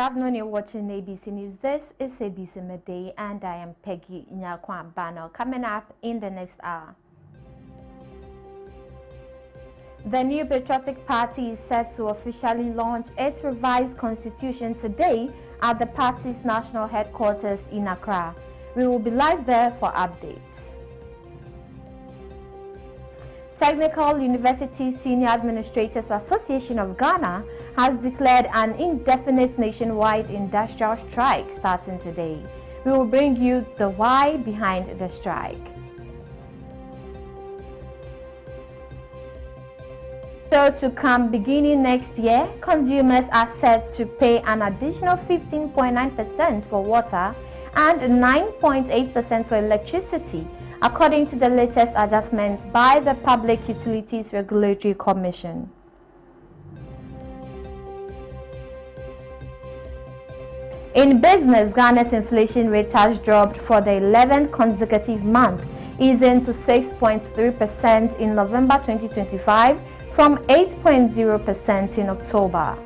afternoon, you're watching ABC News. This is ABC Midday, and I am Peggy Nyakwa Bano. Coming up in the next hour. The New Patriotic Party is set to officially launch its revised constitution today at the party's national headquarters in Accra. We will be live there for updates. Technical University Senior Administrators Association of Ghana has declared an indefinite nationwide industrial strike starting today. We will bring you the why behind the strike. So to come beginning next year, consumers are set to pay an additional 15.9% for water and 9.8% for electricity, according to the latest adjustment by the Public Utilities Regulatory Commission. In business, Ghana's inflation rate has dropped for the 11th consecutive month, easing to 6.3% in November 2025 from 8.0% in October.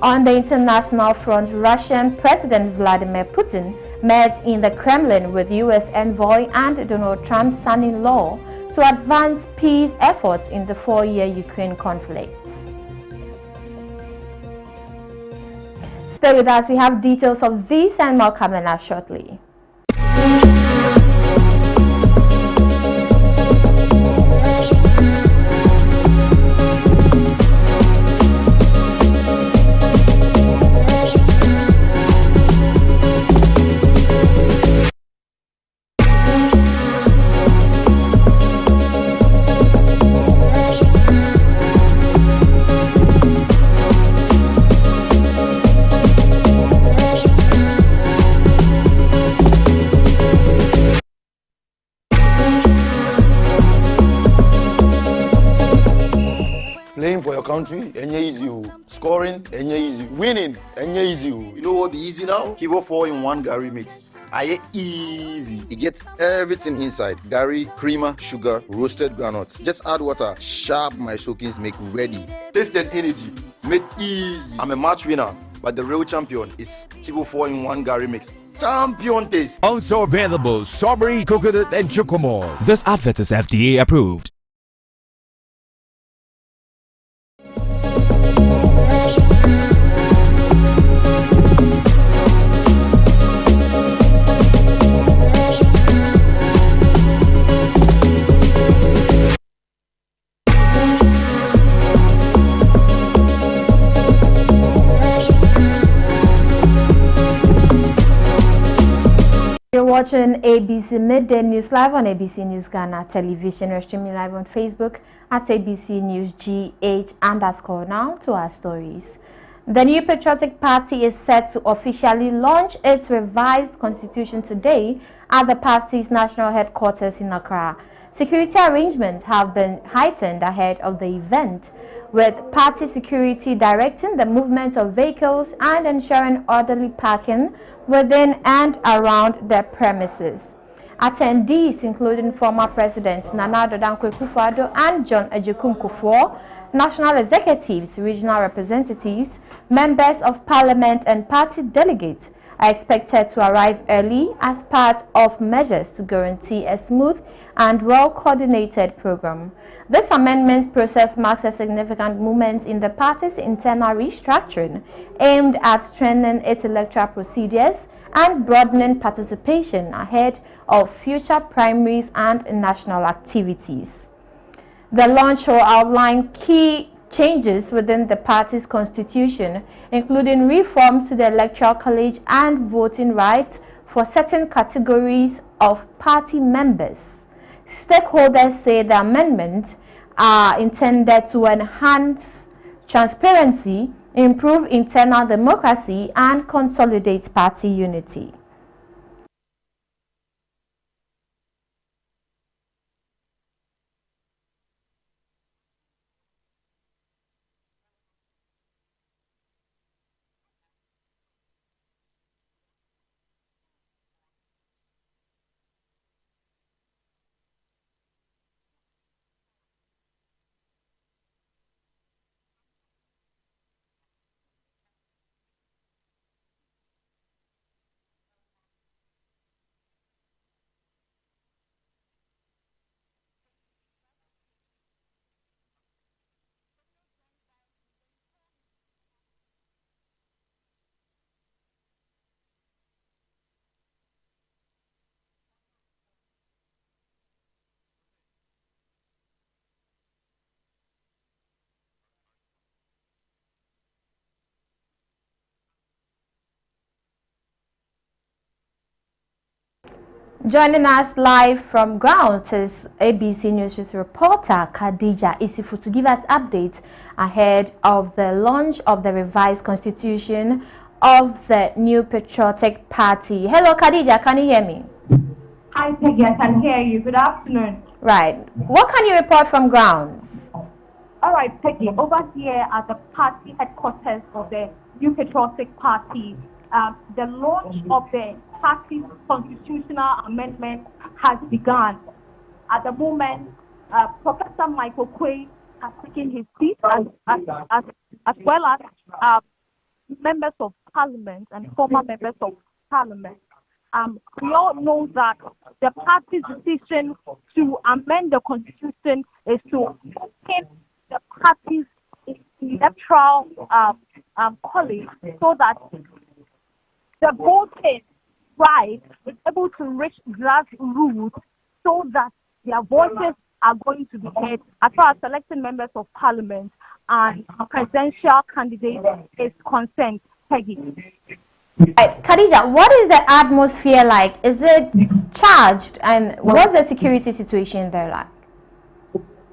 On the international front, Russian President Vladimir Putin met in the Kremlin with U.S. envoy and Donald Trump's son-in-law to advance peace efforts in the four-year Ukraine conflict. Stay with us, we have details of this and more coming up shortly. Playing for your country, enye easy. Scoring, enye easy. Winning, enye easy. You know what be easy now? Kibo 4-in-1 Gary mix. Aye easy. It gets everything inside. Gary, creamer, sugar, roasted groundnuts. Just add water. Sharp my soakings make ready. Taste and energy. Made easy. I'm a match winner, but the real champion is Kibo 4-in-1 Gary mix. Champion taste. Also available strawberry, coconut, and chocomore. This advert is FDA approved. You're watching ABC Midday News live on ABC News Ghana television. We're streaming live on Facebook at ABC News GH_. Now to our stories. The New Patriotic Party is set to officially launch its revised constitution today at the party's national headquarters in Accra. Security arrangements have been heightened ahead of the event, with party security directing the movement of vehicles and ensuring orderly parking within and around the premises. Attendees, including former Presidents Nana Addo Dankwa Akufo-Addo and John Agyekum Kufuor, national executives, regional representatives, members of parliament and party delegates, are expected to arrive early as part of measures to guarantee a smooth and well-coordinated program. This amendment process marks a significant moment in the party's internal restructuring, aimed at strengthening its electoral procedures and broadening participation ahead of future primaries and national activities. The launch will outline key changes within the party's constitution, including reforms to the electoral college and voting rights for certain categories of party members. Stakeholders say the amendments are intended to enhance transparency, improve internal democracy, and consolidate party unity. Joining us live from ground is ABC News' reporter Khadija Isifu to give us updates ahead of the launch of the revised constitution of the New Patriotic Party. Hello Khadija, can you hear me? Hi Peggy, I can hear you. Good afternoon. Right. What can you report from grounds? All right, Peggy, over here at the party headquarters of the New Patriotic Party, the launch of the party's constitutional amendment has begun. At the moment, Professor Michael Quay has taken his seat as well as members of parliament and former members of parliament. We all know that the party's decision to amend the constitution is to keep the party's electoral college so that the voting right is able to reach grassroots so that their voices are going to be heard as far as selecting members of parliament and presidential candidates is concerned. Peggy. Khadija, what is the atmosphere like? Is it charged, and what's the security situation there like?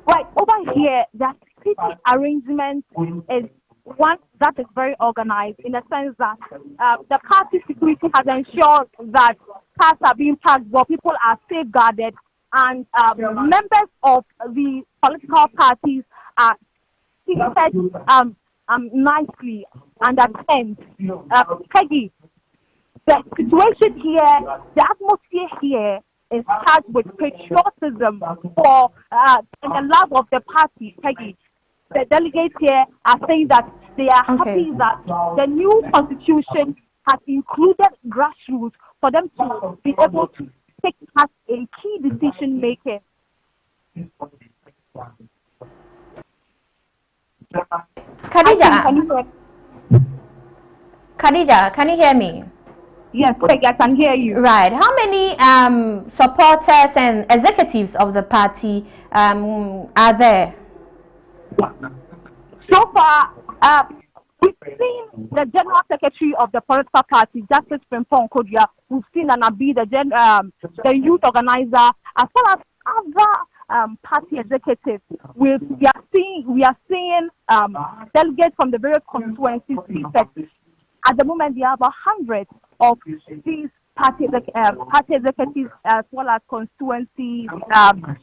Right, over here, the security arrangement is one that is very organized in the sense that the party security has ensured that cars are being parked well, people are safeguarded, and members of the political parties are seated nicely and attend. Peggy, the situation here, the atmosphere here is charged with patriotism for and the love of the party. Peggy, the delegates here are saying that they are happy that the new constitution has included grassroots for them to be able to take as a key decision making. Khadija, can you hear me? Yes, Peggy, I can hear you. Right. How many supporters and executives of the party are there? So far, we've seen the General Secretary of the political party, Justice Frimpong Kodria. We've seen Anabi, the youth organizer, as well as other party executives. We are seeing delegates from the various constituencies. At the moment, there are about 100 of these party executives as well as constituency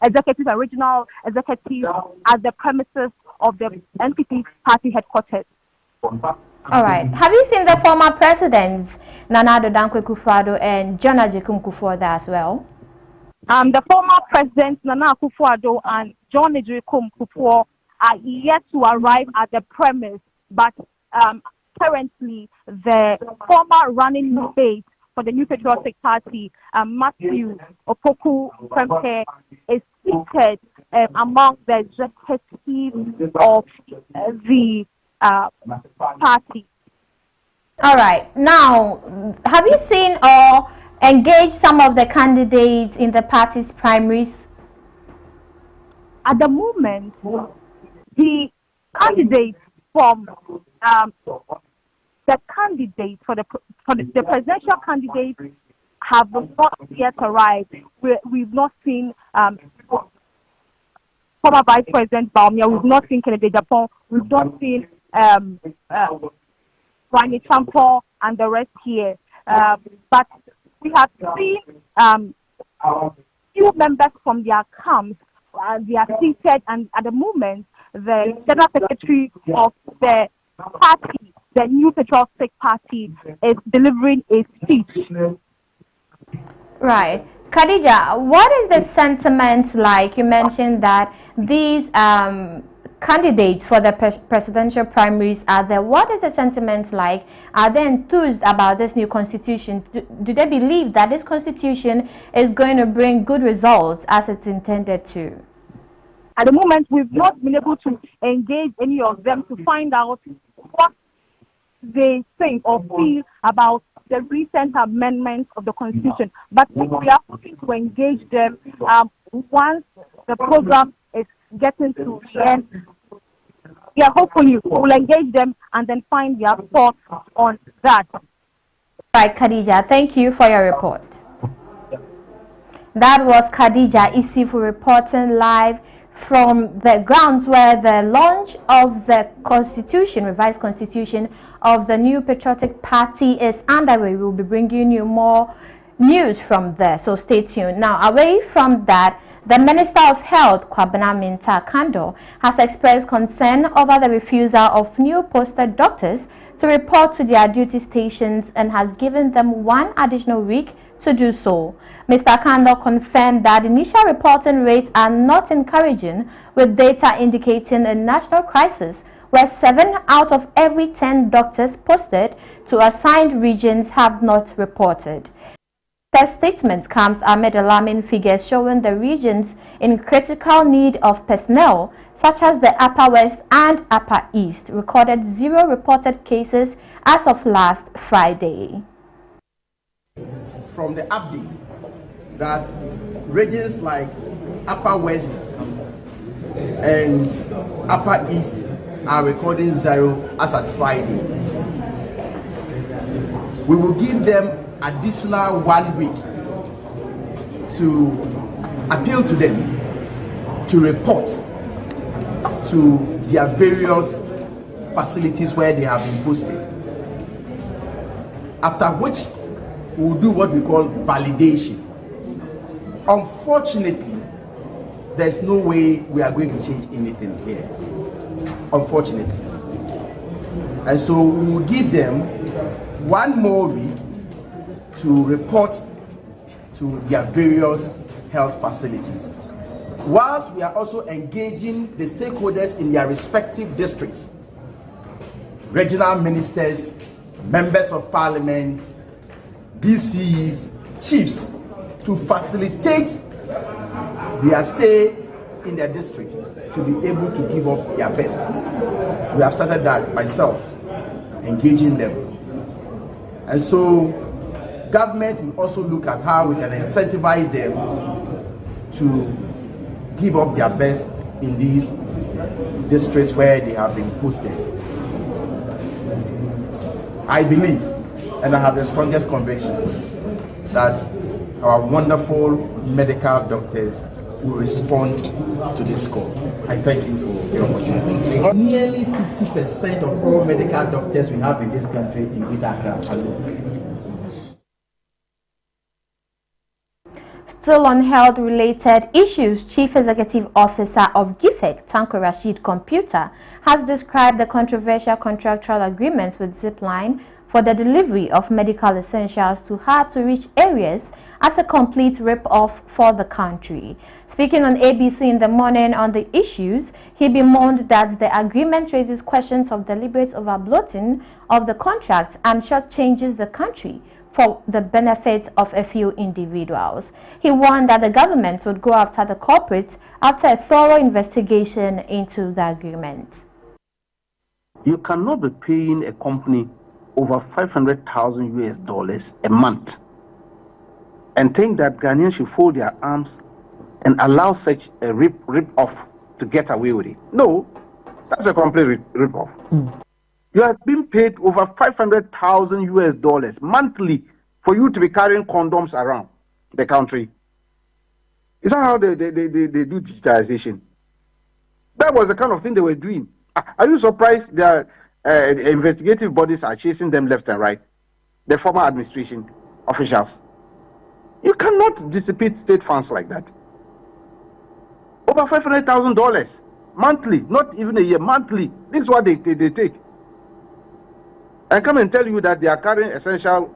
executives and regional executives at the premises of the NPP party headquarters. All right. Have you seen the former presidents, Nana Addo Dankwa Akufo-Addo and John Agyekum Kufuor there as well? The former presidents, Nana Akufo-Addo and John Agyekum Kufuor, are yet to arrive at the premise, but currently the former running mate for the New Patriotic Party, Matthew Opoku Prempeh, is seated among the executives of the party. All right. Now, have you seen or engaged some of the candidates in the party's primaries? At the moment, the candidates from the candidates for the presidential candidates have not yet arrived. We've not seen former Vice President Baumia. We've not seen Kennedy Japan. We've not seen Rani Champo and the rest here. But we have seen few members from their camps. They are seated, and at the moment, the General Secretary of the party, the New Patriotic Party, is delivering a speech. Right. Khadija, what is the sentiment like? You mentioned that these candidates for the presidential primaries are there. What is the sentiment like? Are they enthused about this new constitution? Do they believe that this constitution is going to bring good results as it's intended to? At the moment, we've not been able to engage any of them to find out what they think or feel about the recent amendments of the constitution. But we are hoping to engage them once the program is getting to the end. Yeah, hopefully we'll engage them and then find their thoughts on that. Right, Khadija, thank you for your report. That was Khadija Isifu reporting live from the grounds where the launch of the constitution, revised constitution of the new patriotic party is underway. We will be bringing you more news from there, so stay tuned. Now, away from that, the Minister of Health, Kwabena Minta Kando, has expressed concern over the refusal of new posted doctors to report to their duty stations and has given them 1 additional week to do so. Mr. Kando confirmed that initial reporting rates are not encouraging, with data indicating a national crisis where 7 out of every 10 doctors posted to assigned regions have not reported. The statement comes amid alarming figures showing the regions in critical need of personnel, such as the Upper West and Upper East, recorded 0 reported cases as of last Friday. From the update that regions like Upper West and Upper East are recording 0 as at Friday, we will give them additional 1 week to appeal to them to report to their various facilities where they have been posted, after which we will do what we call validation. Unfortunately, there's no way we are going to change anything here, unfortunately. And so we will give them 1 more week to report to their various health facilities, whilst we are also engaging the stakeholders in their respective districts, regional ministers, members of parliament, DCs, chiefs, to facilitate their stay in their district to be able to give up their best. We have started that myself, engaging them. And so government will also look at how we can incentivize them to give up their best in these districts where they have been posted. I believe, and I have the strongest conviction, that our wonderful medical doctors will respond to this call. I thank you for the opportunity. Nearly 50% of all medical doctors we have in this country in Greater Accra alone. Still on health-related issues, Chief Executive Officer of GIFEC, Tanko Rashid Computer, has described the controversial contractual agreement with Zipline for the delivery of medical essentials to hard-to-reach areas as a complete rip-off for the country. Speaking on ABC in the morning on the issues, he bemoaned that the agreement raises questions of deliberate overbloating of the contract and shortchanges the country for the benefit of a few individuals. He warned that the government would go after the corporates after a thorough investigation into the agreement. You cannot be paying a company over $500,000 US a month and think that Ghanaians should fold their arms and allow such a rip-off to get away with it. No, that's a complete rip-off. You have been paid over $500,000 US monthly for you to be carrying condoms around the country. Is that how they do digitization? That was the kind of thing they were doing. Are you surprised their investigative bodies are chasing them left and right? The former administration officials. You cannot dissipate state funds like that. Over $500,000 monthly, not even a year, monthly. This is what they take. And come and tell you that they are carrying essential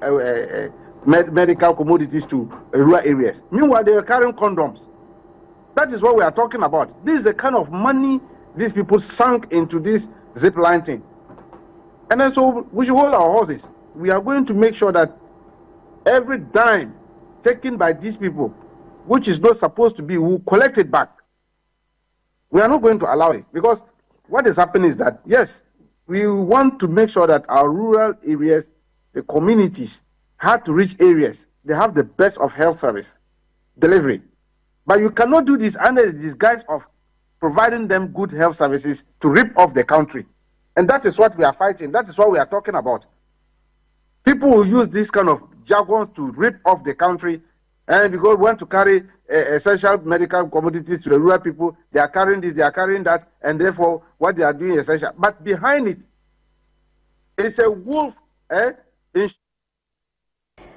medical commodities to rural areas. Meanwhile, they are carrying condoms. That is what we are talking about. This is the kind of money these people sunk into this Zipline thing. And then so we should hold our horses. We are going to make sure that every dime taken by these people, which is not supposed to be, we will collect it back. We are not going to allow it, because what is happening is that, yes, we want to make sure that our rural areas, the communities, hard to reach areas, they have the best of health service delivery. But you cannot do this under the disguise of providing them good health services to rip off the country. And that is what we are fighting. That is what we are talking about. People will use this kind of jargons to rip off the country And because we want to carry essential medical commodities to the rural people, they are carrying this, they are carrying that, and therefore what they are doing is essential. But behind it, it's a wolf.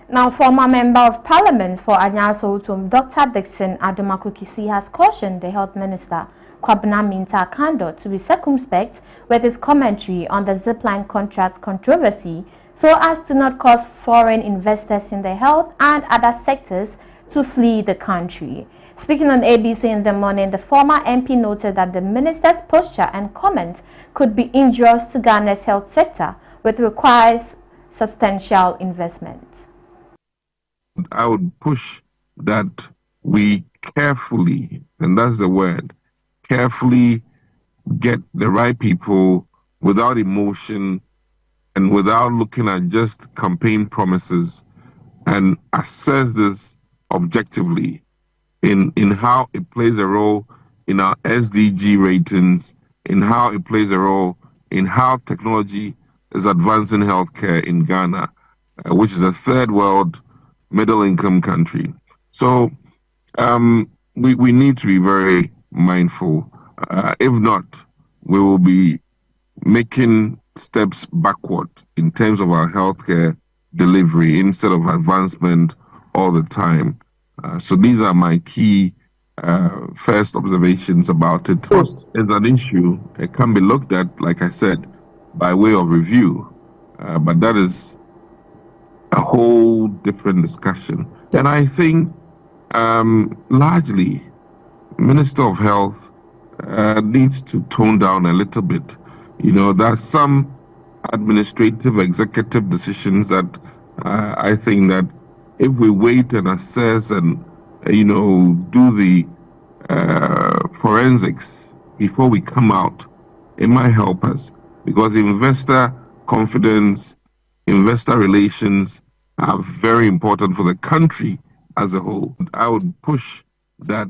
Now, former Member of Parliament for Anyaso Utum, Dr. Dixon Adumakukisi, has cautioned the Health Minister, Kwabena Minta Kando, to be circumspect with his commentary on the zipline contract controversy so as to not cause foreign investors in the health and other sectors to flee the country. Speaking on ABC in the morning, the former MP noted that the minister's posture and comment could be injurious to Ghana's health sector, which requires substantial investment. I would push that we carefully, and that's the word, carefully get the right people without emotion and without looking at just campaign promises, and assess this objectively in how it plays a role in our SDG ratings, in how it plays a role in how technology is advancing healthcare in Ghana, which is a third world middle-income country. So we need to be very mindful. If not, we will be making steps backward in terms of our healthcare delivery instead of advancement all the time. So these are my key first observations about it. First, as an issue, it can be looked at, like I said, by way of review, but that is a whole different discussion. And I think largely Minister of Health needs to tone down a little bit. You know, there's some administrative executive decisions that I think that if we wait and assess and do the forensics before we come out, it might help us, because investor confidence, investor relations are very important for the country as a whole. I would push that.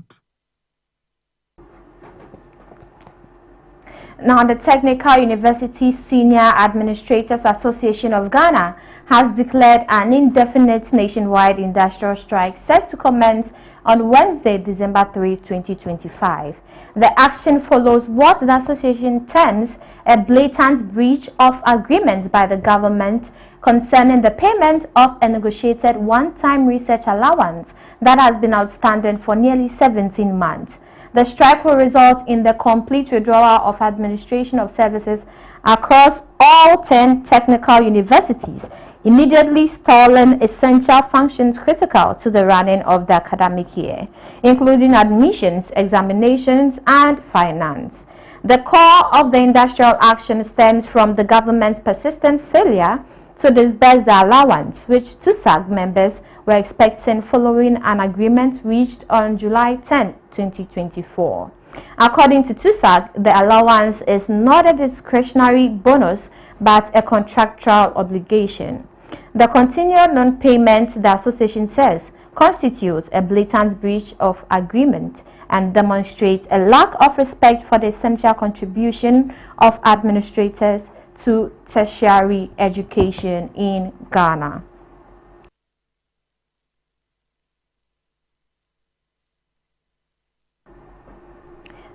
Now, the Technical University Senior Administrators Association of Ghana has declared an indefinite nationwide industrial strike set to commence on Wednesday, December 3, 2025. The action follows what the association terms a blatant breach of agreements by the government concerning the payment of a negotiated one-time research allowance that has been outstanding for nearly 17 months. The strike will result in the complete withdrawal of administration of services across all 10 technical universities, immediately stalling essential functions critical to the running of the academic year, including admissions, examinations, and finance. The core of the industrial action stems from the government's persistent failure to disburse the allowance, which TUSAG members were expecting following an agreement reached on July 10, 2024. According to TUSAG, the allowance is not a discretionary bonus but a contractual obligation. The continued non-payment, the association says, constitutes a blatant breach of agreement and demonstrates a lack of respect for the essential contribution of administrators to tertiary education in Ghana.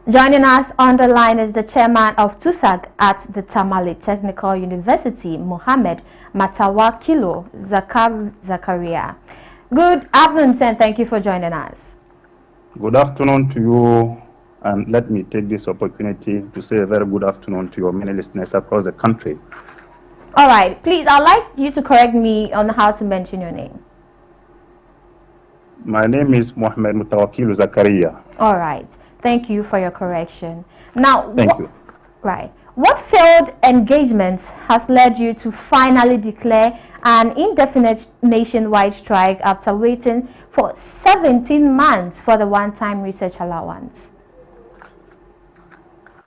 Joining us on the line is the chairman of TUSAG at the Tamale Technical University, Mohammed Matawakilo Zakaria. Good afternoon, sir, and thank you for joining us. Good afternoon to you, and let me take this opportunity to say a very good afternoon to your many listeners across the country. All right, please, I'd like you to correct me on how to mention your name. My name is Mohammed Matawakilo Zakaria. All right. Thank you for your correction. Now, thank you. Right. What failed engagements has led you to finally declare an indefinite nationwide strike after waiting for 17 months for the one-time research allowance?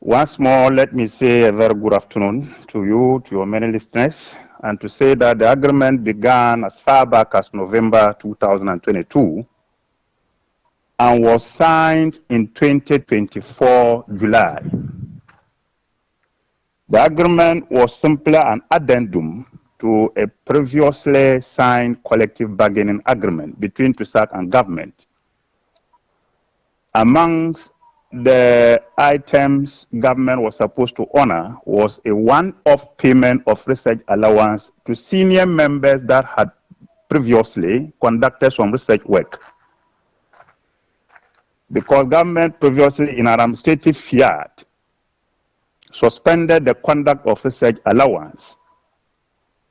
Once more, let me say a very good afternoon to you, to your many listeners, and to say that the agreement began as far back as November 2022 and was signed in 2024 July. The agreement was simply an addendum to a previously signed collective bargaining agreement between TUSAC and government. Amongst the items government was supposed to honor was a one-off payment of research allowance to senior members that had previously conducted some research work. Because government previously in an administrative fiat suspended the conduct of research allowance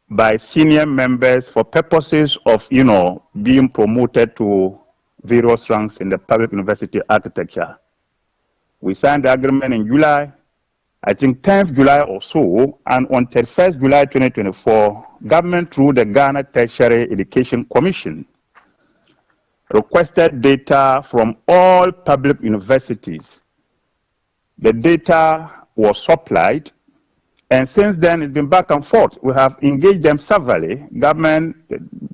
by senior members for purposes of, being promoted to various ranks in the public university architecture. We signed the agreement in July, I think 10th July or so, and on 31st July 2024, government through the Ghana Tertiary Education Commission requested data from all public universities. The data was supplied, and since then it's been back and forth. We have engaged them severally. Government,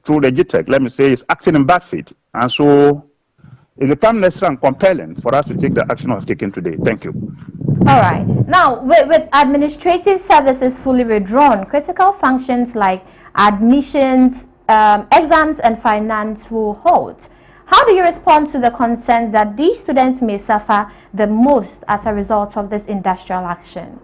through the GTEC, let me say, is acting in bad faith. And so it becomes necessary and compelling for us to take the action we have taken today. Thank you. All right. Now, with administrative services fully withdrawn, critical functions like admissions, exams, and finance will halt. How do you respond to the concerns that these students may suffer the most as a result of this industrial action?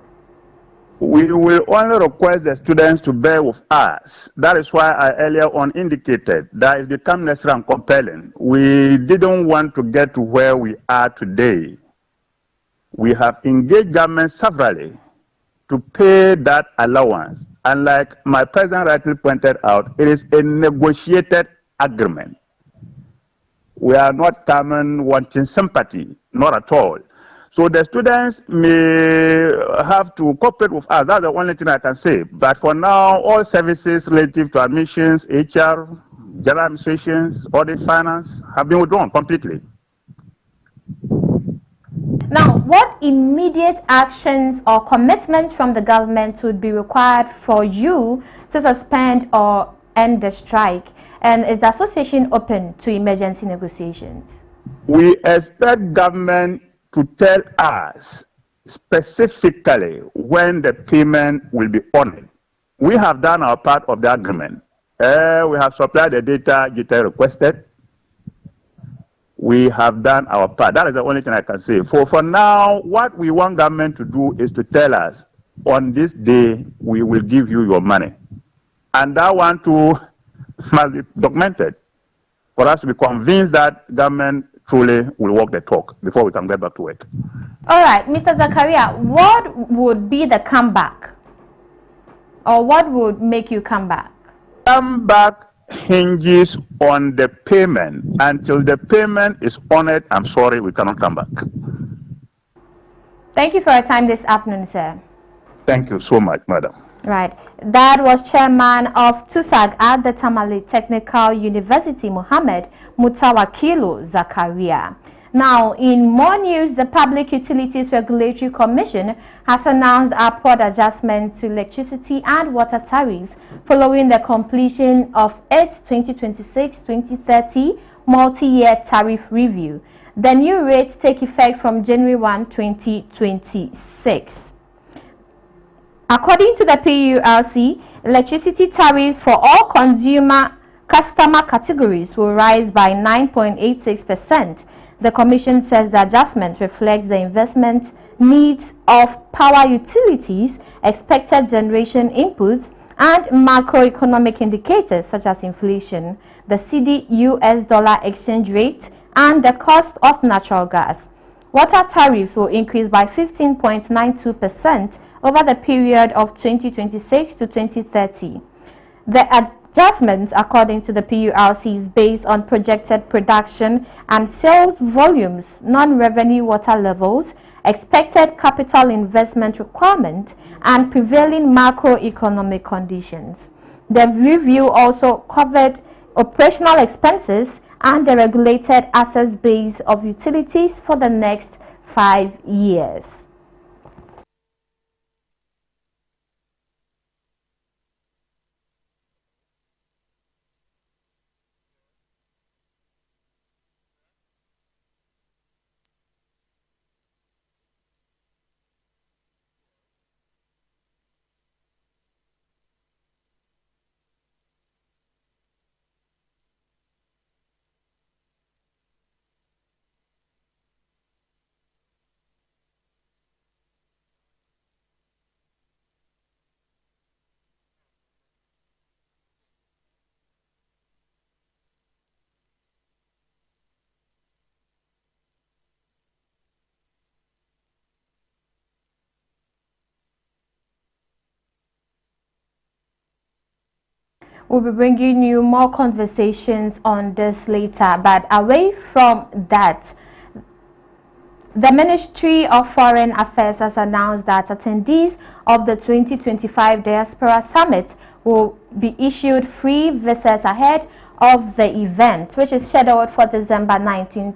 We will only request the students to bear with us. That is why I earlier on indicated that it's become necessary and compelling. We didn't want to get to where we are today. We have engaged government severally to pay that allowance. And like my president rightly pointed out, it is a negotiated agreement. We are not coming wanting sympathy, not at all. So the students may have to cooperate with us. That's the only thing I can say. But for now, all services relative to admissions, HR, general administrations, audit, finance have been withdrawn completely. Now, what immediate actions or commitments from the government would be required for you to suspend or end the strike? And is the association open to emergency negotiations? We expect government to tell us specifically when the payment will be honored. We have done our part of the agreement. We have supplied the data GTEC requested. We have done our part. That is the only thing I can say. For now, what we want government to do is to tell us, on this day, we will give you your money. And that one too must be documented for us to be convinced that government truly will walk the talk before we can get back to work. All right, Mr. Zakaria, what would be the comeback? Or what would make you come back? Comeback hinges on the payment. Until the payment is honored, I'm sorry, we cannot come back. Thank you for your time this afternoon, sir. Thank you so much, madam. Right. That was chairman of TUSAG at the Tamale Technical University, Mohammed Mutawakilo Zakaria. Now, in more news, the Public Utilities Regulatory Commission has announced upward adjustments to electricity and water tariffs following the completion of its 2026-2030 multi-year tariff review. The new rates take effect from January 1, 2026. According to the PURC, electricity tariffs for all customer categories will rise by 9.86%. The Commission says the adjustment reflects the investment needs of power utilities, expected generation inputs, and macroeconomic indicators such as inflation, the CD-US dollar exchange rate, and the cost of natural gas. Water tariffs will increase by 15.92% over the period of 2026 to 2030. The adjustments, according to the PURC, is based on projected production and sales volumes, non-revenue water levels, expected capital investment requirement, and prevailing macroeconomic conditions. The review also covered operational expenses and the regulated assets base of utilities for the next 5 years. We'll be bringing you more conversations on this later, but away from that, the Ministry of Foreign Affairs has announced that attendees of the 2025 Diaspora Summit will be issued free visas ahead of the event, which is scheduled for December 19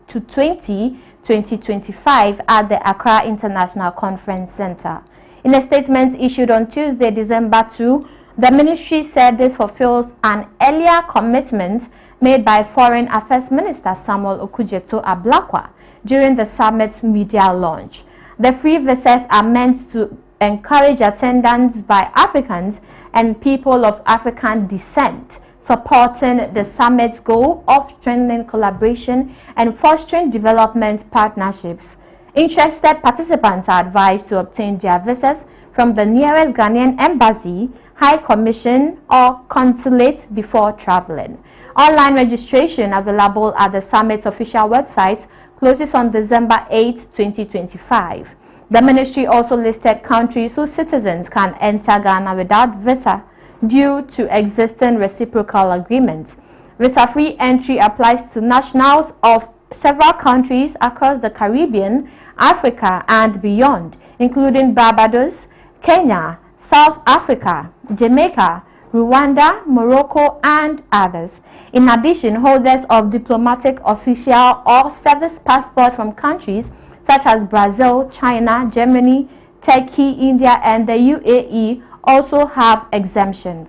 to 20, 2025 at the Accra International Conference Center. In a statement issued on Tuesday, December 2, the ministry said this fulfills an earlier commitment made by Foreign Affairs Minister Samuel Okudzeto-Ablakwa during the summit's media launch. The free visas are meant to encourage attendance by Africans and people of African descent, supporting the summit's goal of strengthening collaboration and fostering development partnerships. Interested participants are advised to obtain their visas from the nearest Ghanaian embassy, High Commission, or consulate before traveling. Online registration available at the summit's official website closes on December 8, 2025. The ministry also listed countries whose citizens can enter Ghana without visa due to existing reciprocal agreements. Visa-free entry applies to nationals of several countries across the Caribbean, Africa, and beyond, including Barbados, Kenya, South Africa, Jamaica, Rwanda, Morocco, and others. In addition, holders of diplomatic, official, or service passport from countries such as Brazil, China, Germany, Turkey, India, and the UAE also have exemptions.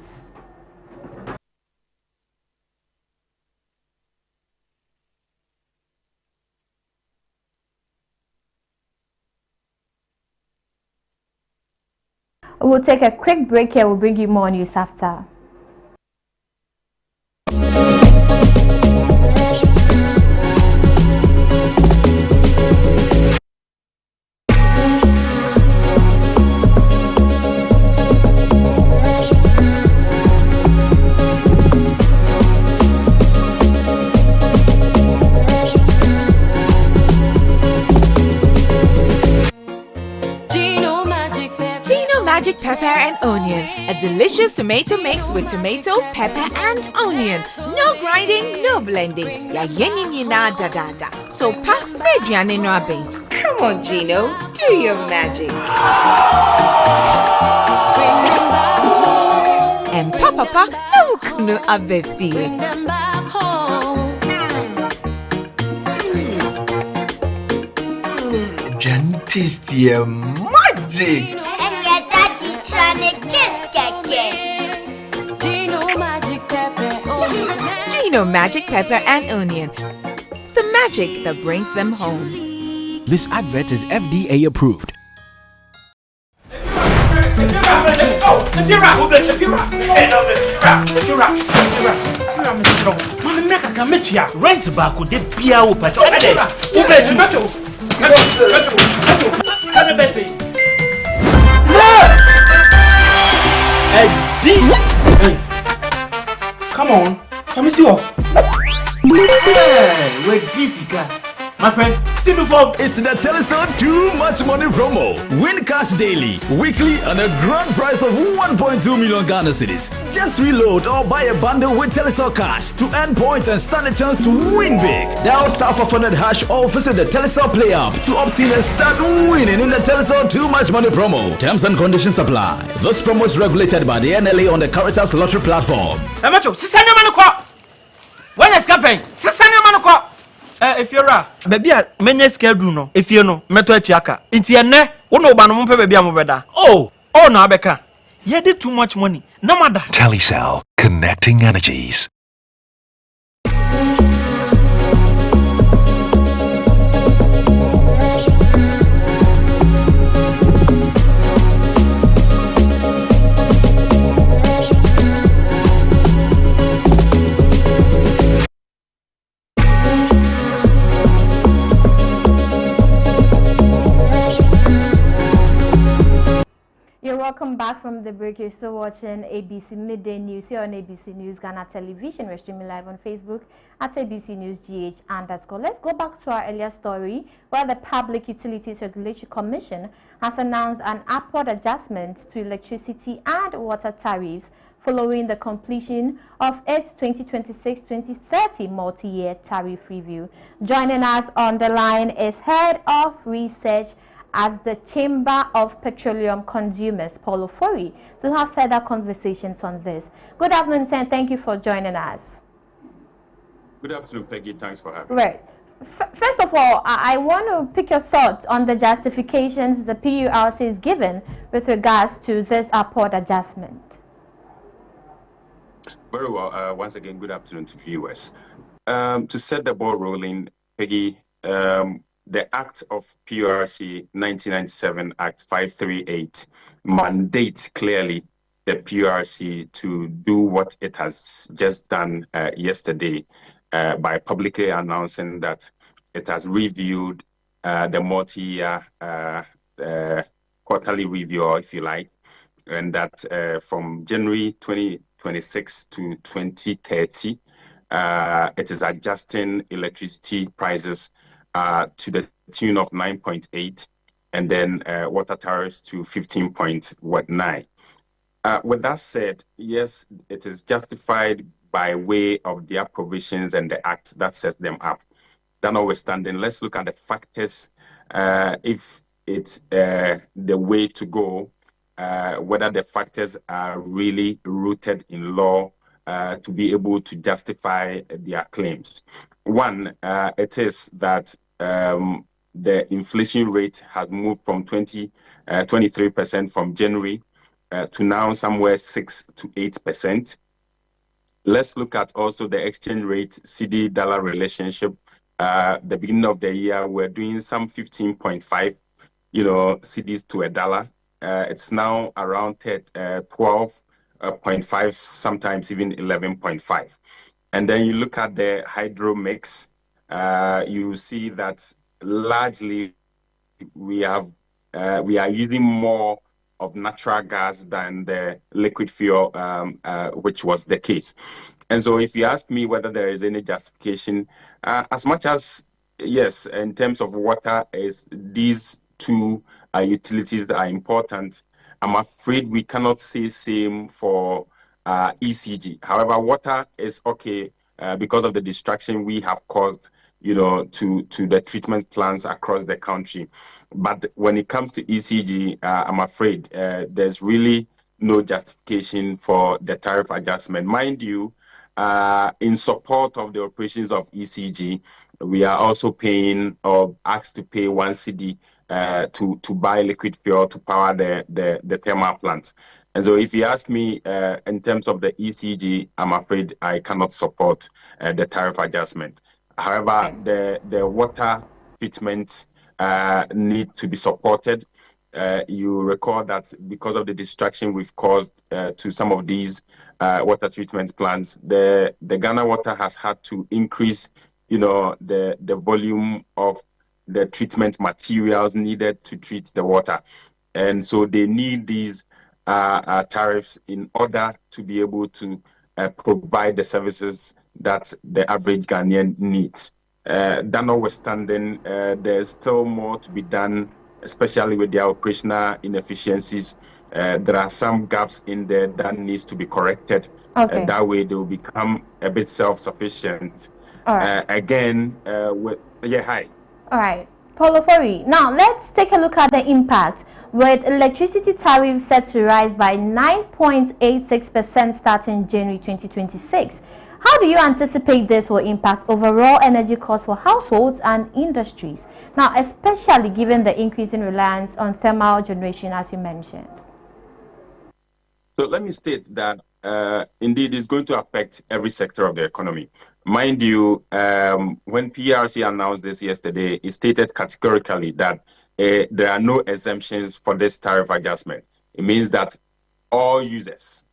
We'll take a quick break here. We'll bring you more news after. Magic pepper and onion, a delicious tomato mix with tomato, pepper and onion. No grinding, no blending. Ya yenini na da da da. So pa mediane no abe. Come on, Gino, do your magic. And papa no kunu abe fi. Tasty magic. Gino Magic Pepper and Onion. The magic that brings them home. This advert is FDA approved. Rent back with the beer open. Come on, let me see what. Hey, wait, this guy. My friend, see before. It's the Telecel Too Much Money promo. Win cash daily, weekly, and a grand prize of 1.2 million Ghana cedis. Just reload or buy a bundle with Telecel Cash to earn points and stand a chance to win big. Dial *500# or visit the Telecel Play app to obtain and start winning in the Telecel Too Much Money promo. Terms and conditions apply. This promo is regulated by the NLA on the Caritas Lottery platform. When is campaign? If you're a baby, many schedule no. If you know, meto etiaka. Inti ene, uno ba no mpe baby amobeda. Oh no abeka. You did too much money. No matter. Telecel, connecting energies. Welcome back from the break. You're still watching ABC Midday News here on ABC News Ghana Television. We're streaming live on Facebook at ABC News GH_. Let's go back to our earlier story where the Public Utilities Regulatory Commission has announced an upward adjustment to electricity and water tariffs following the completion of its 2026-2030 multi-year tariff review. Joining us on the line is Head of Research at the Chamber of Petroleum Consumers, Paulo Fori, to have further conversations on this. Good afternoon, sir, and thank you for joining us. Good afternoon, Peggy. Thanks for having me. Right. First of all, I want to pick your thoughts on the justifications the PURC is given with regards to this upward adjustment. Very well. Once again, good afternoon to viewers. To set the ball rolling, Peggy, the Act of PURC 1997, Act 538, mandates clearly the PURC to do what it has just done yesterday by publicly announcing that it has reviewed the multi-year quarterly review, or if you like, and that from January 2026 to 2030, it is adjusting electricity prices to the tune of 9.8, and then water tariffs to 15.9. With that said, yes, it is justified by way of their provisions and the act that sets them up. That notwithstanding, let's look at the factors, if it's the way to go, whether the factors are really rooted in law to be able to justify their claims. One, it is that the inflation rate has moved from 23% from January to now somewhere 6 to 8%. Let's look at also the exchange rate CD-dollar relationship. The beginning of the year, we're doing some 15.5, CDs to a dollar. It's now around 12.5, sometimes even 11.5. And then you look at the hydro mix, you see that largely we are using more of natural gas than the liquid fuel, which was the case. And so if you ask me whether there is any justification, as much as, yes, in terms of water, these two utilities are important, I'm afraid we cannot say same for ECG. However, water is okay because of the distraction we have caused to the treatment plants across the country. But when it comes to ECG, I'm afraid there's really no justification for the tariff adjustment. Mind you, in support of the operations of ECG, we are also paying or asked to pay 1 CD to buy liquid fuel to power the thermal plants. And so if you ask me in terms of the ECG, I'm afraid I cannot support the tariff adjustment. However, the water treatment need to be supported. You recall that because of the distraction we've caused to some of these water treatment plants, the Ghana Water has had to increase, the volume of the treatment materials needed to treat the water. And so they need these tariffs in order to be able to provide the services that the average Ghanaian needs. That notwithstanding, there's still more to be done, especially with their operational inefficiencies. There are some gaps in there that needs to be corrected. Okay. That way they will become a bit self-sufficient. All right. Hi. All right. Paulo Fori, now let's take a look at the impact. With electricity tariffs set to rise by 9.86% starting January 2026, how do you anticipate this will impact overall energy costs for households and industries? Now, especially given the increasing reliance on thermal generation, as you mentioned. So let me state that indeed it's going to affect every sector of the economy. Mind you, when PRC announced this yesterday, it stated categorically that there are no exemptions for this tariff adjustment. It means that all users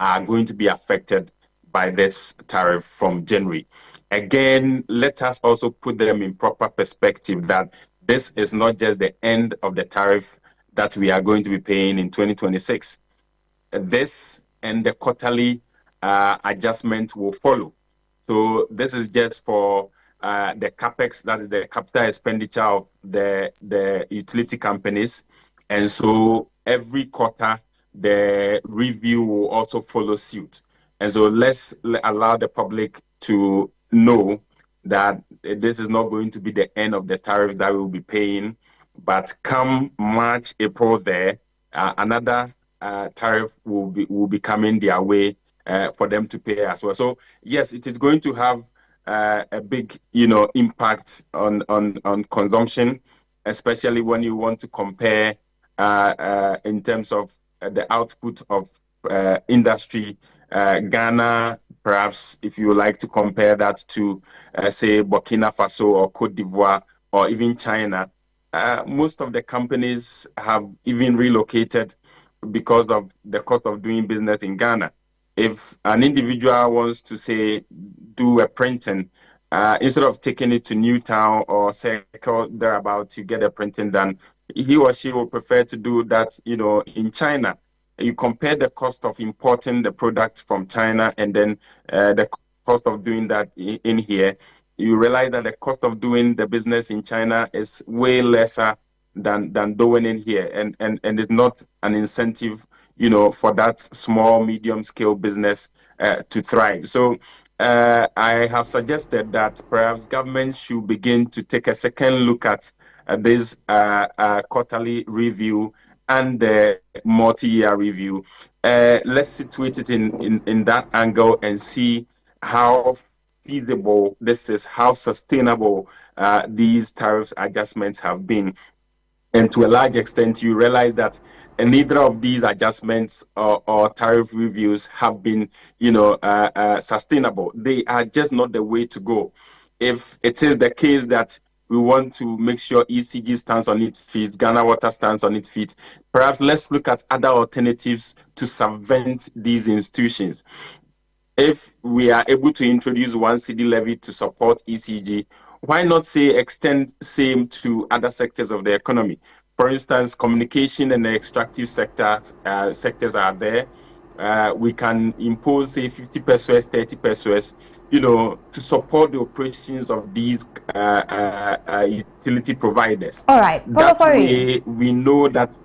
are going to be affected by this tariff from January. Again, let us also put them in proper perspective that this is not just the end of the tariff that we are going to be paying in 2026. This and the quarterly adjustment will follow. So this is just for the capex, that is the capital expenditure of the utility companies. And so every quarter, the review will also follow suit. And so let's allow the public to know that this is not going to be the end of the tariffs that we'll be paying, but come March, April there, another tariff will be coming their way for them to pay as well. So yes, it is going to have a big, impact on consumption, especially when you want to compare in terms of the output of industry. Ghana, perhaps if you would like to compare that to, say, Burkina Faso or Cote d'Ivoire or even China, most of the companies have even relocated because of the cost of doing business in Ghana. If an individual wants to, say, do a printing, instead of taking it to Newtown or Circle thereabout to get a printing done, he or she will prefer to do that, in China. You compare the cost of importing the product from China and then the cost of doing that in here, you realize that the cost of doing the business in China is way lesser than doing in here, and it's not an incentive, for that small, medium scale business to thrive. So I have suggested that perhaps government should begin to take a second look at this quarterly review and the multi-year review. Let's situate it in that angle and see how feasible this is, how sustainable these tariffs adjustments have been. And to a large extent, you realize that neither of these adjustments or tariff reviews have been, sustainable. They are just not the way to go. If it is the case that we want to make sure ECG stands on its feet, Ghana Water stands on its feet, perhaps let's look at other alternatives to circumvent these institutions. If we are able to introduce 1 cedi levy to support ECG, why not say extend same to other sectors of the economy? For instance, communication and the extractive sectors are there. We can impose, say, 50 pesos, 30 pesos, to support the operations of these utility providers. All right. That way, we know that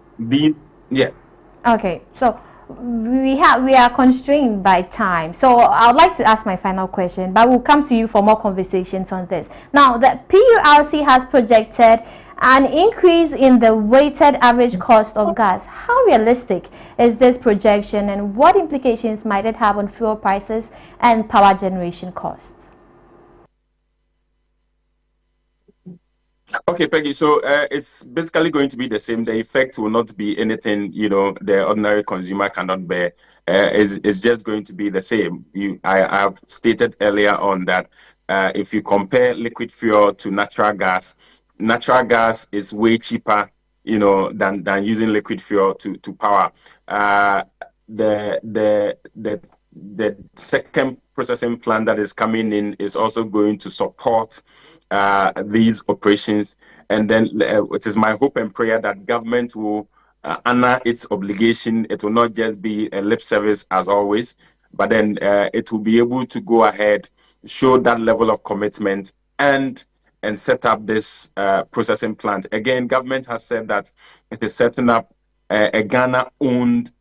Okay, so we are constrained by time, so I would like to ask my final question, but we'll come to you for more conversations on this. Now, the PURC has projected an increase in the weighted average cost of gas. How realistic is this projection, and what implications might it have on fuel prices and power generation costs? Okay, Peggy, so it's basically going to be the same. The effect will not be anything, the ordinary consumer cannot bear. It's just going to be the same. I have stated earlier on that if you compare liquid fuel to natural gas is way cheaper, than using liquid fuel to power. The second processing plant that is coming in is also going to support these operations, and then it is my hope and prayer that government will honor its obligation. It will not just be a lip service as always, but then it will be able to go ahead, show that level of commitment, and set up this processing plant. Again, government has said that it is setting up a Ghana-owned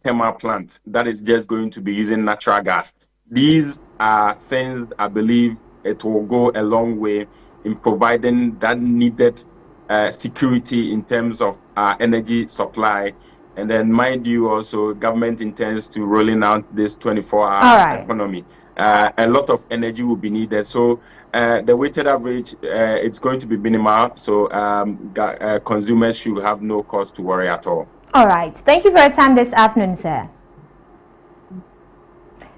thermal plant that is just going to be using natural gas. These are things I believe it will go a long way in providing that needed security in terms of energy supply. And then, mind you, also government intends to rolling out this 24-hour economy. A lot of energy will be needed. So the weighted average, it's going to be minimal. So consumers should have no cause to worry at all. All right. Thank you for your time this afternoon, sir.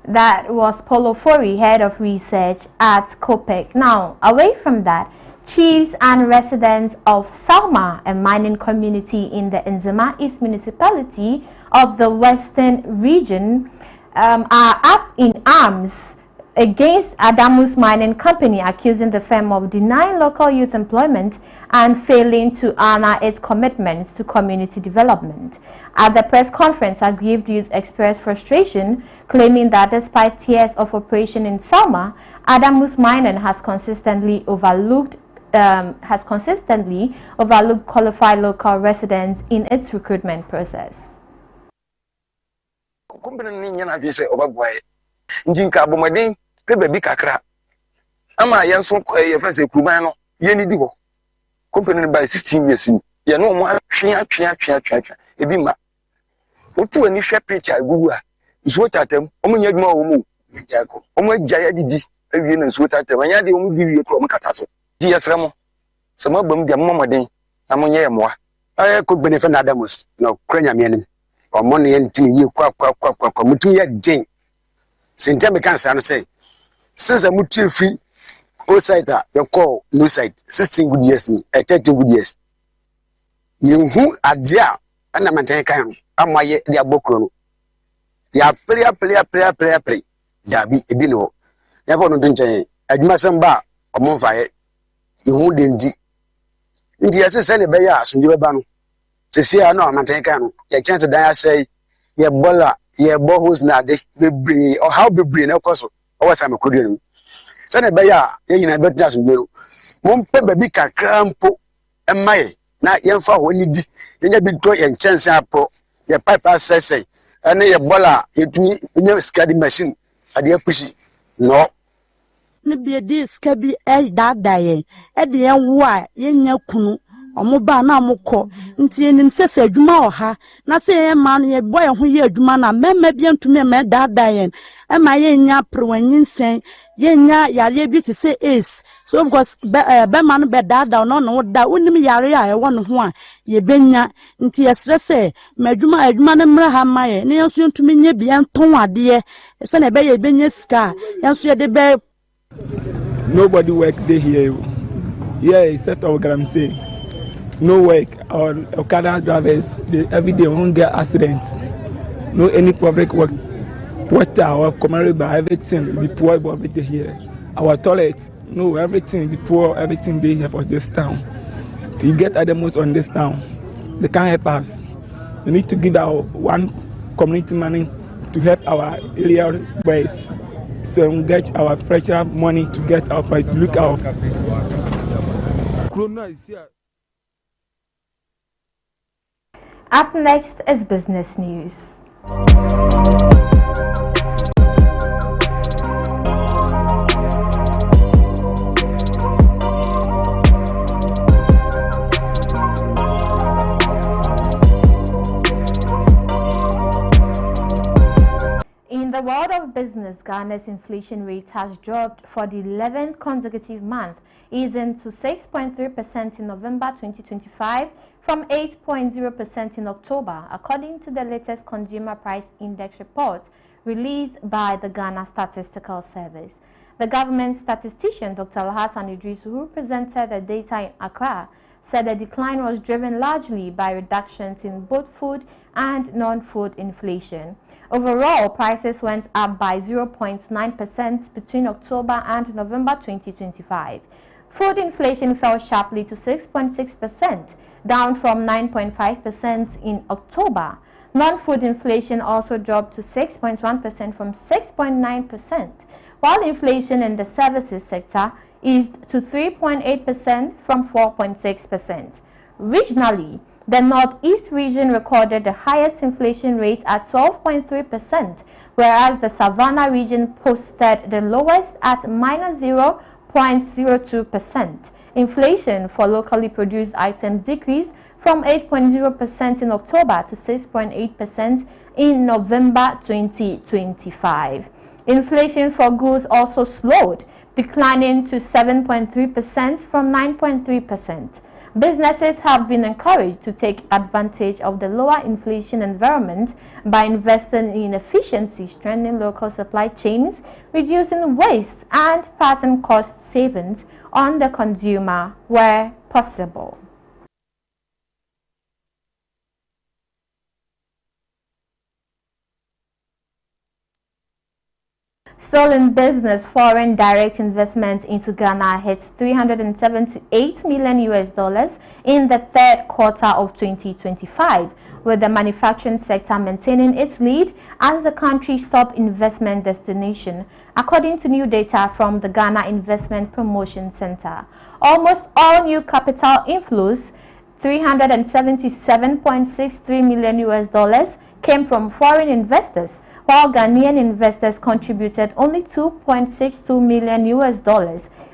That was Paulo Fori, Head of Research at COPEC. Now, away from that, chiefs and residents of Salma, a mining community in the Nzema East Municipality of the Western Region, are up in arms against Adamus Mining Company, accusing the firm of denying local youth employment and failing to honor its commitments to community development. At the press conference, aggrieved youth expressed frustration, claiming that despite years of operation in Salma, Adamus Mining has consistently overlooked qualified local residents in its recruitment process. company ni nyana bi say obaboy njinka bomodin pe baby kakra ama yenso ye fa say kuruman no ye ni di ho company by 16 years ye no mo atwe ebi ma otu ani hwe picture gugu a nsuo tatam omo nya adwuma wo mu omo agya didi awie na nsuo tatam anya de omo bi wie kro omo kata so di yesre mo sama bam de momoden amonye yemoa ko benefe na adamus no kranya meanim omo ne ntini yi kwa mutu ye den sente me kan sa no say since mutu free o site you call no site 16 good years ni 13 good years you who adia ana mantan kan amaye de abokro no ya play dabi ebi no ya fo no nchen adwuma samba omo mfaye ihu de ndi yase se ne be ya asumje be ba no se sia no mantan kan no ya chance dan ya say ye bola ye bohos na de bebre or how bebre na koso o wasa me kodie no se ne be ya ye nyina be tna asumje no mo mpe baby kakra mpo emaye na ye mfa ho ni di ye bi to ye chance apro ye pipe assessing ene ye bola etuni nye skadi machine ade apushi no ne bi di skabi dadaye e de en wo a ye nya kunu omo ba na amukọ nti enim sese adwuma ọha na se ye ma no ye boy ho ye adwuma na mema bi ntumi me dadaye e ma ye nya prowanyinsen ye nya yare bi ti se ace so because be ma no be dada no da unim yare a ye won ho a ye benya nti ye sese ma adwuma ne mra ha ma ye ne yenso ntumi nya bi enton ade se na be ye benya sika yenso ye de be. Nobody work day here. Yeah, except our Galamsey. No work. Our Okada drivers, every day won't get accidents. No any public work. Water, our commercial by everything be poor about everything here. Our toilets, no everything be poor, everything they here for this town. To get at the most on this town, they can't help us. They need to give our one community money to help our area boys. So we get our fresher money to get our look out. Up next is business news. In the world of business, Ghana's inflation rate has dropped for the 11th consecutive month, easing to 6.3% in November 2025 from 8.0% in October, according to the latest Consumer Price Index report released by the Ghana Statistical Service. The government statistician Dr. Alhassan Idris, who presented the data in Accra, said the decline was driven largely by reductions in both food and non-food inflation. Overall, prices went up by 0.9% between October and November 2025. Food inflation fell sharply to 6.6%, down from 9.5% in October. Non-food inflation also dropped to 6.1% from 6.9%, while inflation in the services sector eased to 3.8% from 4.6%. Regionally, the Northeast region recorded the highest inflation rate at 12.3%, whereas the Savannah region posted the lowest at -0.02%. Inflation for locally produced items decreased from 8.0% in October to 6.8% in November 2025. Inflation for goods also slowed, declining to 7.3% from 9.3%. Businesses have been encouraged to take advantage of the lower inflation environment by investing in efficiency, strengthening local supply chains, reducing waste, and passing cost savings on the consumer where possible. Still in business, foreign direct investment into Ghana hit $378 million in the third quarter of 2025, with the manufacturing sector maintaining its lead as the country's top investment destination, according to new data from the Ghana Investment Promotion Center. Almost all new capital inflows, $377.63 million, came from foreign investors, while Ghanaian investors contributed only $2.62 million,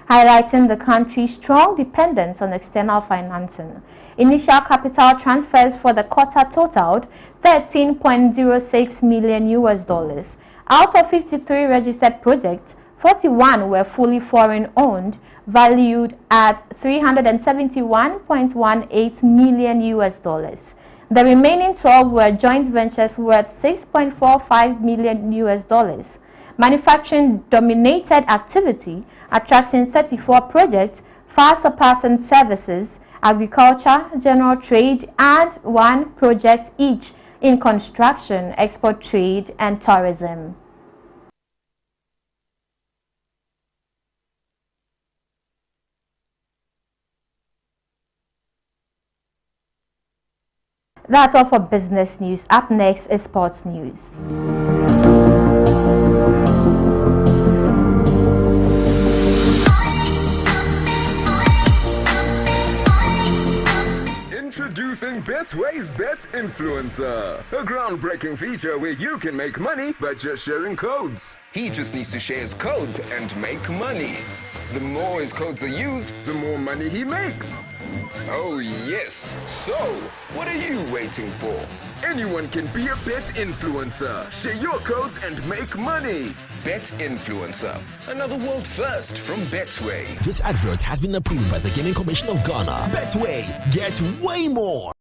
highlighting the country's strong dependence on external financing. Initial capital transfers for the quarter totaled $13.06 million. Out of 53 registered projects, 41 were fully foreign-owned, valued at $371.18 million. The remaining 12 were joint ventures worth $6.45 million. Manufacturing dominated activity, attracting 34 projects, far surpassing services, agriculture, general trade, and 1 project each in construction, export trade, and tourism. That's all for business news. Up next is sports news. Introducing Betway's Bet Influencer, a groundbreaking feature where you can make money by just sharing codes. He just needs to share his codes and make money. The more his codes are used, the more money he makes. Oh yes, so what are you waiting for? Anyone can be a bet influencer. Share your codes and make money. Bet Influencer, another world first from Betway. This advert has been approved by the Gaming Commission of Ghana. Betway, get way more.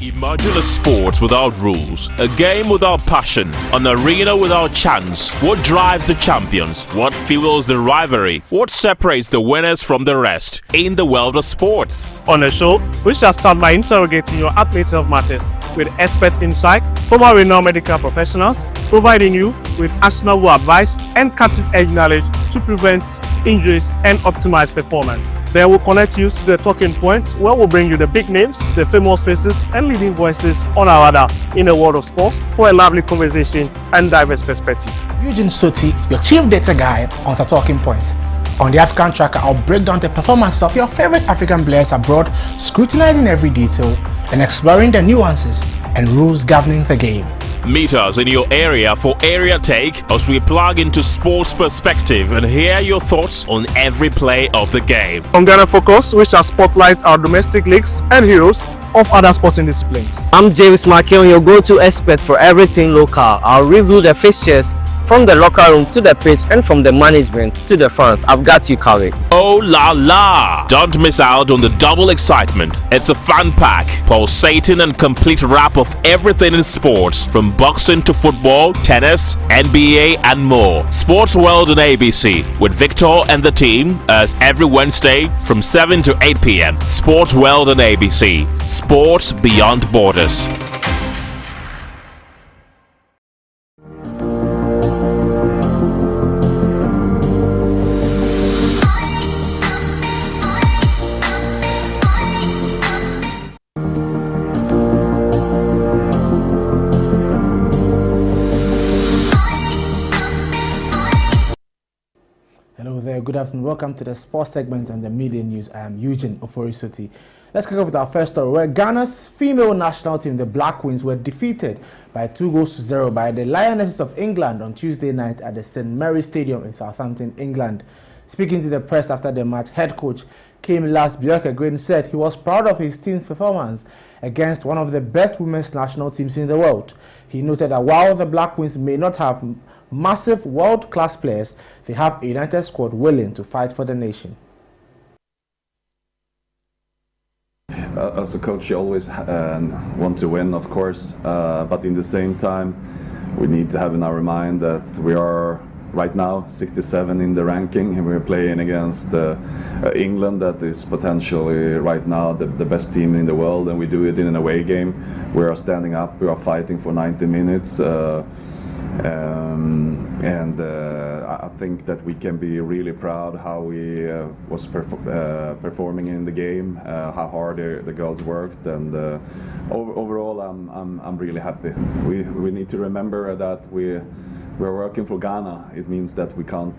Imagine a sport without rules, a game without passion, an arena without chance. What drives the champions? What fuels the rivalry? What separates the winners from the rest in the world of sports? On the show, we shall start by interrogating your athlete's health matters with expert insight from our renowned medical professionals, providing you with actionable advice and cutting-edge knowledge to prevent injuries and optimize performance. Then we'll connect you to the talking points where we'll bring you the big names, the famous faces, and leading voices on our radar in the world of sports for a lively conversation and diverse perspective. Eugene Soti, your chief data guy on the talking point. On the African Tracker, I'll break down the performance of your favorite African players abroad, scrutinizing every detail and exploring the nuances and rules governing the game. Meet us in your area for Area Take as we plug into sports perspective and hear your thoughts on every play of the game. On Ghana Focus, we shall spotlight our domestic leagues and heroes of other sporting disciplines. I'm James Makion, your go-to expert for everything local. I'll review the fixtures from the locker room to the pitch and from the management to the fans. I've got you covered. Oh la la! Don't miss out on the double excitement. It's a fun pack, pulsating and complete wrap of everything in sports, from boxing to football, tennis, NBA and more. Sports World on ABC with Victor and the team as every Wednesday from 7 to 8 p.m. Sports World on ABC. Sports beyond borders. Hello there, good afternoon. Welcome to the sports segment and the media news. I am Eugene Oforisoti. Let's kick off with our first story, where Ghana's female national team, the Black Queens, were defeated by 2-0 by the Lionesses of England on Tuesday night at the St. Mary's Stadium in Southampton, England. Speaking to the press after the match, head coach Kamilas Bjorkegren said he was proud of his team's performance against one of the best women's national teams in the world. He noted that while the Black Queens may not have massive world-class players, they have a united squad willing to fight for the nation. As a coach, you always want to win, of course, but in the same time, we need to have in our mind that we are right now 67 in the ranking, and we're playing against England, that is potentially right now the best team in the world, and we do it in an away game. We are standing up, we are fighting for 90 minutes. I think that we can be really proud how we was performing in the game, how hard the girls worked, and overall I'm really happy. We need to remember that we're working for Ghana. It means that we can't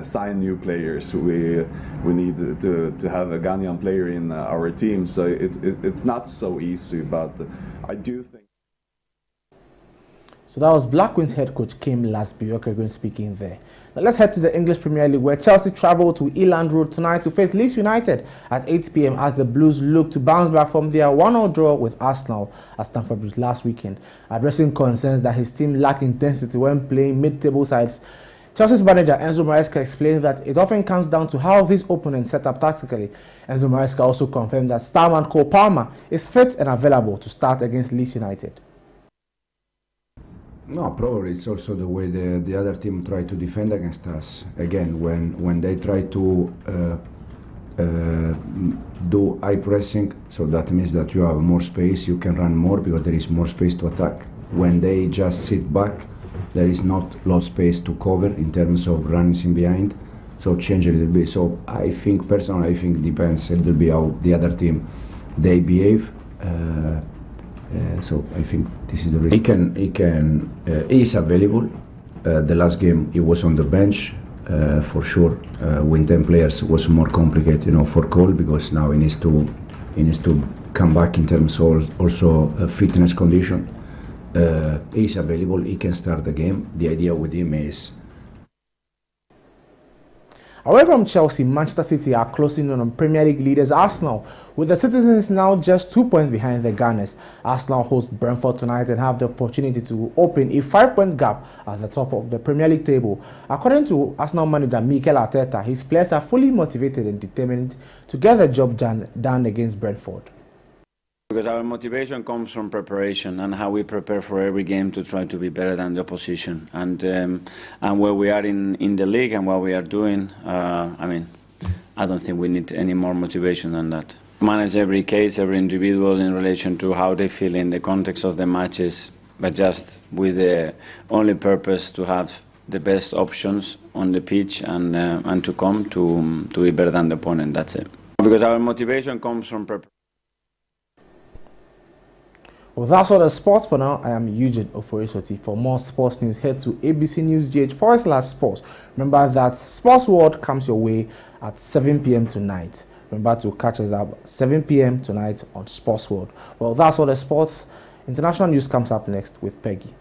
sign new players. We need to have a Ghanaian player in our team. So it's not so easy, but I do think. So that was Black Queens head coach Kim Lasby speaking there. Now let's head to the English Premier League, where Chelsea travel to Eland Road tonight to face Leeds United at 8 p.m. as the Blues look to bounce back from their 1-0 draw with Arsenal at Stamford Bridge last weekend. Addressing concerns that his team lacked intensity when playing mid-table sides, Chelsea's manager Enzo Maresca explained that it often comes down to how these opponents set up tactically. Enzo Maresca also confirmed that starman Cole Palmer is fit and available to start against Leeds United. No, probably it's also the way the other team try to defend against us. Again, when they try to do high pressing, so that means that you have more space, you can run more because there is more space to attack. When they just sit back, there is not a lot of space to cover in terms of running in behind. So change a little bit. So I think personally, I think depends a little bit how the other team they behave. So I think this is the reason. He is available. The last game he was on the bench for sure. With 10 players was more complicated, for Cole, because now he needs to come back in terms of also fitness condition. He is available. He can start the game. The idea with him is. Away from Chelsea, Manchester City are closing in on Premier League leaders Arsenal, with the citizens now just 2 points behind the Gunners. Arsenal host Brentford tonight and have the opportunity to open a 5-point gap at the top of the Premier League table. According to Arsenal manager Mikel Arteta, his players are fully motivated and determined to get the job done against Brentford. Because our motivation comes from preparation and how we prepare for every game to try to be better than the opposition. And where we are in the league and what we are doing, I don't think we need any more motivation than that. Manage every case, every individual in relation to how they feel in the context of the matches, but just with the only purpose to have the best options on the pitch and to come to be better than the opponent. That's it. Because our motivation comes from preparation. Well, that's all the sports for now. I am Eugene Oforisoti. For more sports news, head to ABC News GH/sports. Remember that Sports World comes your way at 7 p.m. tonight. Remember to catch us up 7 p.m. tonight on Sports World. Well, that's all the sports. International news comes up next with Peggy.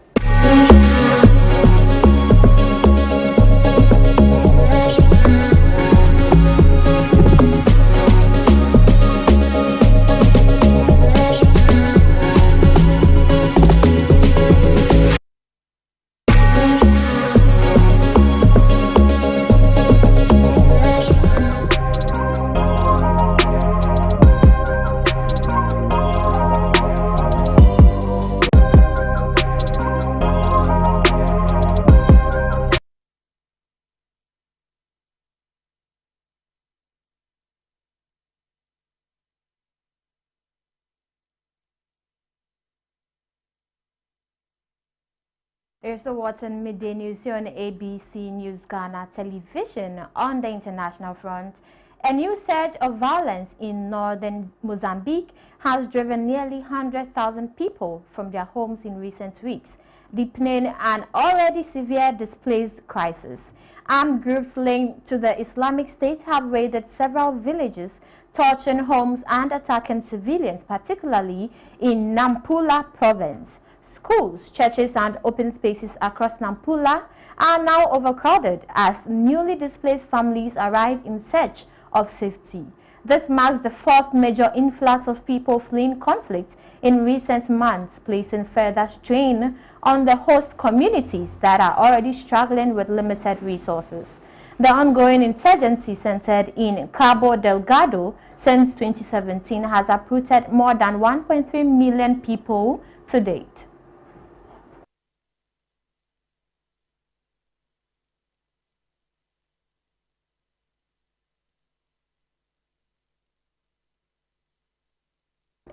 You're still watching Midday News here on ABC News Ghana television. On the international front, a new surge of violence in northern Mozambique has driven nearly 100,000 people from their homes in recent weeks, deepening an already severe displaced crisis. Armed groups linked to the Islamic State have raided several villages, torching homes and attacking civilians, particularly in Nampula province. Schools, churches and open spaces across Nampula are now overcrowded as newly displaced families arrive in search of safety. This marks the fourth major influx of people fleeing conflict in recent months, placing further strain on the host communities that are already struggling with limited resources. The ongoing insurgency centered in Cabo Delgado since 2017 has uprooted more than 1.3 million people to date.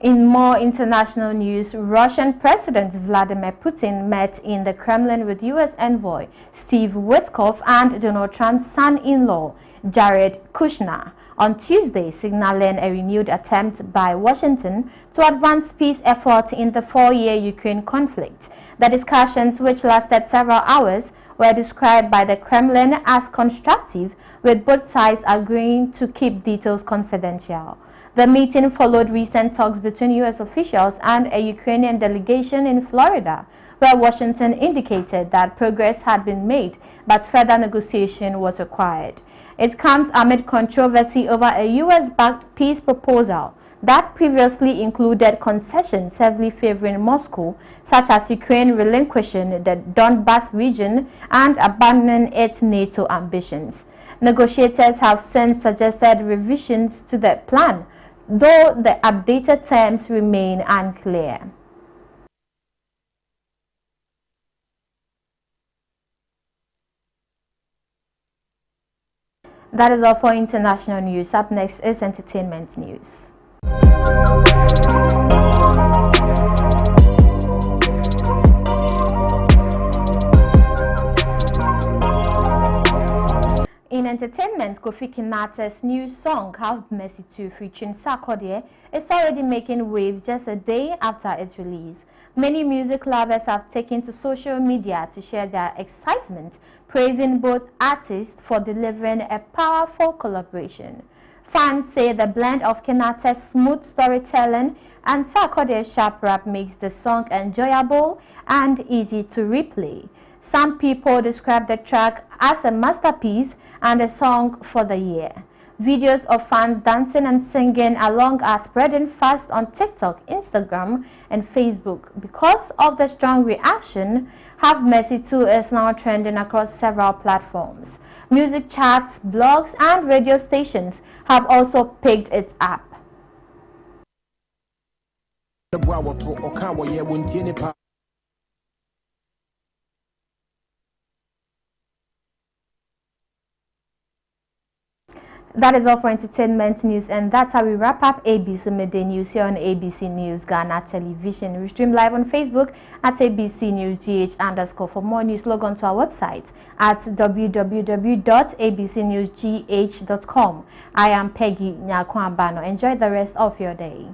In more international news, Russian President Vladimir Putin met in the Kremlin with U.S. envoy Steve Witkoff and Donald Trump's son-in-law Jared Kushner on Tuesday, signaling a renewed attempt by Washington to advance peace efforts in the four-year Ukraine conflict. The discussions, which lasted several hours, were described by the Kremlin as constructive, with both sides agreeing to keep details confidential. The meeting followed recent talks between U.S. officials and a Ukrainian delegation in Florida, where Washington indicated that progress had been made, but further negotiation was required. It comes amid controversy over a U.S.-backed peace proposal that previously included concessions heavily favoring Moscow, such as Ukraine relinquishing the Donbas region and abandoning its NATO ambitions. Negotiators have since suggested revisions to the plan, though the updated terms remain unclear. That is all for international news. Up next is entertainment news. In entertainment, Kofi Kinate's new song, Have Mercy 2, featuring Sarkodie, is already making waves just a day after its release. Many music lovers have taken to social media to share their excitement, praising both artists for delivering a powerful collaboration. Fans say the blend of Kinate's smooth storytelling and Sarkodie's sharp rap makes the song enjoyable and easy to replay. Some people describe the track as a masterpiece and a song for the year. Videos of fans dancing and singing along are spreading fast on TikTok, Instagram, and Facebook. Because of the strong reaction, Have Mercy 2 is now trending across several platforms. Music charts, blogs, and radio stations have also picked it up. That is all for entertainment news, and that's how we wrap up ABC Midday News here on ABC News Ghana Television. We stream live on Facebook at ABC News GH_. For more news, log on to our website at www.abcnewsgh.com. I am Peggy Nyakwambano. Enjoy the rest of your day.